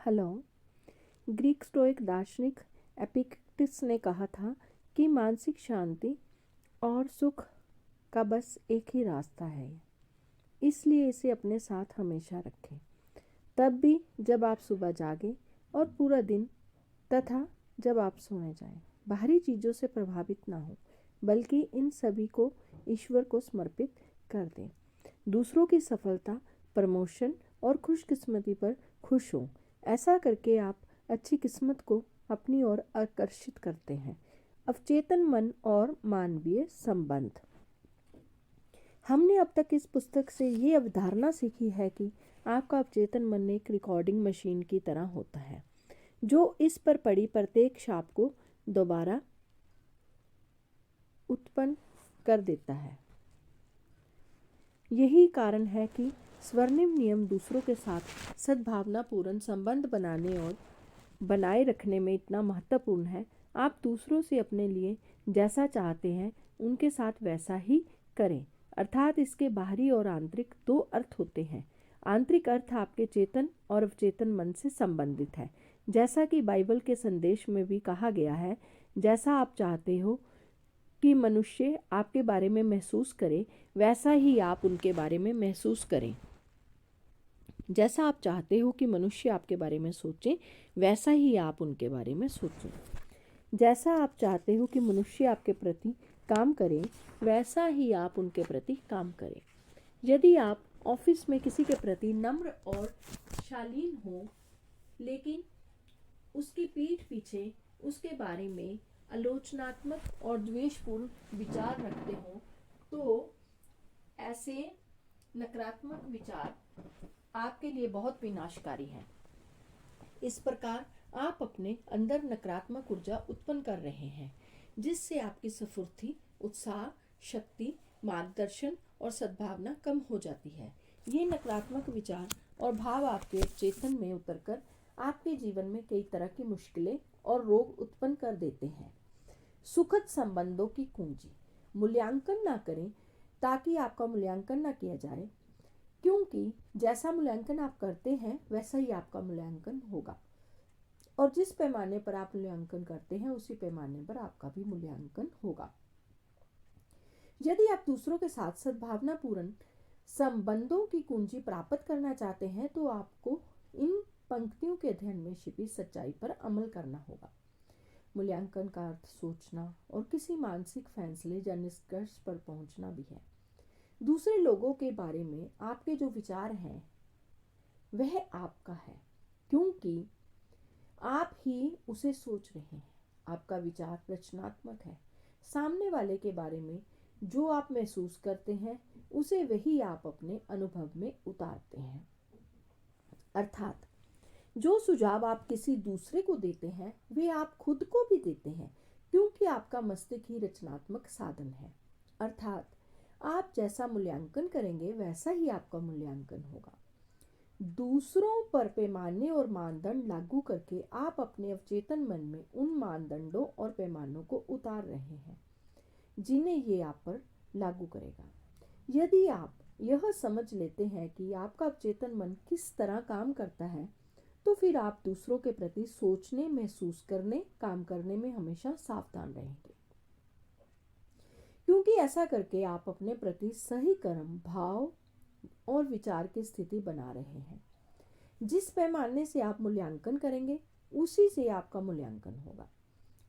Hello. Greek stoic दार्शनिक Epictetus ने कहा था कि मानसिक शांति और सुख का बस एक ही रास्ता है, इसलिए इसे अपने साथ हमेशा रखें, तब भी जब आप सुबह जागें और पूरा दिन, तथा जब आप सोने जाएं। बाहरी चीज़ों से प्रभावित ना हो, बल्कि इन सभी को ईश्वर को समर्पित कर दें। दूसरों की सफलता, प्रमोशन और खुशकिस्मती पर खुश हों। ऐसा करके आप अच्छी किस्मत को अपनी ओर आकर्षित करते हैं। अवचेतन मन और मानवीय संबंध। हमने अब तक इस पुस्तक से ये अवधारणा सीखी है कि आपका अवचेतन मन एक रिकॉर्डिंग मशीन की तरह होता है, जो इस पर पड़ी प्रत्येक छाप को दोबारा उत्पन्न कर देता है। यही कारण है कि स्वर्णिम नियम दूसरों के साथ सद्भावनापूर्ण संबंध बनाने और बनाए रखने में इतना महत्वपूर्ण है। आप दूसरों से अपने लिए जैसा चाहते हैं उनके साथ वैसा ही करें। अर्थात इसके बाहरी और आंतरिक दो अर्थ होते हैं। आंतरिक अर्थ आपके चेतन और अवचेतन मन से संबंधित है, जैसा कि बाइबल के संदेश में भी कहा गया है, जैसा आप चाहते हो कि मनुष्य आपके बारे में महसूस करे, वैसा ही आप उनके बारे में महसूस करें। जैसा आप चाहते हो कि मनुष्य आपके बारे में सोचें, वैसा ही आप उनके बारे में सोचें। जैसा आप चाहते हो कि मनुष्य आपके प्रति काम करें, वैसा ही आप उनके प्रति काम करें। यदि आप ऑफिस में किसी के प्रति नम्र और शालीन हो, लेकिन उसकी पीठ पीछे उसके बारे में आलोचनात्मक और द्वेषपूर्ण विचार रखते हो, तो ऐसे नकारात्मक विचार आपके लिए बहुत विनाशकारी हैं। इस प्रकार आप अपने अंदर नकारात्मक ऊर्जा उत्पन्न कर रहे हैं, जिससे आपकी स्फूर्ति, उत्साह, शक्ति, मार्गदर्शन और सद्भावना कम हो जाती है। ये नकारात्मक विचार और भाव आपके चेतन में उतरकर आपके जीवन में कई तरह की मुश्किलें और रोग उत्पन्न कर देते हैं। सुखद संबंधों की कुंजी। मूल्यांकन ना करें ताकि आपका मूल्यांकन ना किया जाए, क्योंकि जैसा मूल्यांकन आप करते हैं वैसा ही आपका मूल्यांकन होगा, और जिस पैमाने पर आप मूल्यांकन करते हैं उसी पैमाने पर आपका भी मूल्यांकन होगा। यदि आप दूसरों के साथ सद्भावनापूर्ण संबंधों की कुंजी प्राप्त करना चाहते हैं, तो आपको इन पंक्तियों के अध्ययन में छिपी सच्चाई पर अमल करना होगा। मूल्यांकन का अर्थ सोचना और किसी मानसिक फैसले या निष्कर्ष पर पहुंचना भी है। दूसरे लोगों के बारे में आपके जो विचार हैं वह आपका है, क्योंकि आप ही उसे सोच रहे हैं। आपका विचार रचनात्मक है। सामने वाले के बारे में जो आप महसूस करते हैं उसे वही आप अपने अनुभव में उतारते हैं। अर्थात जो सुझाव आप किसी दूसरे को देते हैं वे आप खुद को भी देते हैं, क्योंकि आपका मस्तिष्क ही रचनात्मक साधन है। अर्थात आप जैसा मूल्यांकन करेंगे वैसा ही आपका मूल्यांकन होगा। दूसरों पर पैमाने और मानदंड लागू करके आप अपने अवचेतन मन में उन मानदंडों और पैमानों को उतार रहे हैं जिन्हें ये आप पर लागू करेगा। यदि आप यह समझ लेते हैं कि आपका अवचेतन मन किस तरह काम करता है, तो फिर आप दूसरों के प्रति सोचने, महसूस करने, काम करने में हमेशा सावधान रहेंगे, क्योंकि ऐसा करके आप अपने प्रति सही कर्म, भाव और विचार की स्थिति बना रहे हैं। जिस पैमाने से आप मूल्यांकन करेंगे उसी से आपका मूल्यांकन होगा।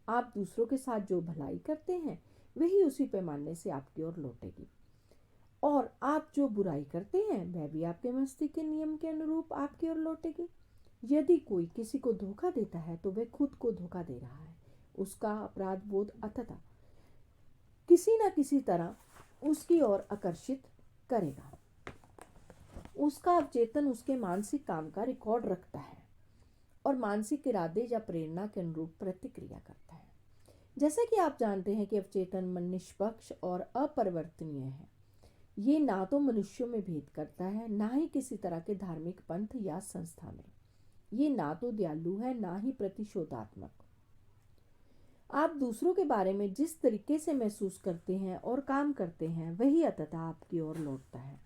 आप दूसरों के साथ जो भलाई करते हैं वही उसी पैमाने से आपकी ओर लौटेगी, और आप जो बुराई करते हैं वह भी आपके मस्तिष्क के नियम के अनुरूप आपकी ओर लौटेगी। यदि कोई किसी को धोखा देता है तो वह खुद को धोखा दे रहा है। उसका अपराध बोध अतः किसी न किसी तरह उसकी ओर आकर्षित करेगा। उसका अवचेतन उसके मानसिक काम का रिकॉर्ड रखता है और मानसिक इरादे या प्रेरणा के अनुरूप प्रतिक्रिया करता है। जैसा कि आप जानते हैं कि अवचेतन मन निष्पक्ष और अपरिवर्तनीय है। ये ना तो मनुष्यों में भेद करता है, ना ही किसी तरह के धार्मिक पंथ या संस्था में। ये ना तो दयालु है, ना ही प्रतिशोधात्मक। आप दूसरों के बारे में जिस तरीके से महसूस करते हैं और काम करते हैं वही अंततः आपकी ओर लौटता है।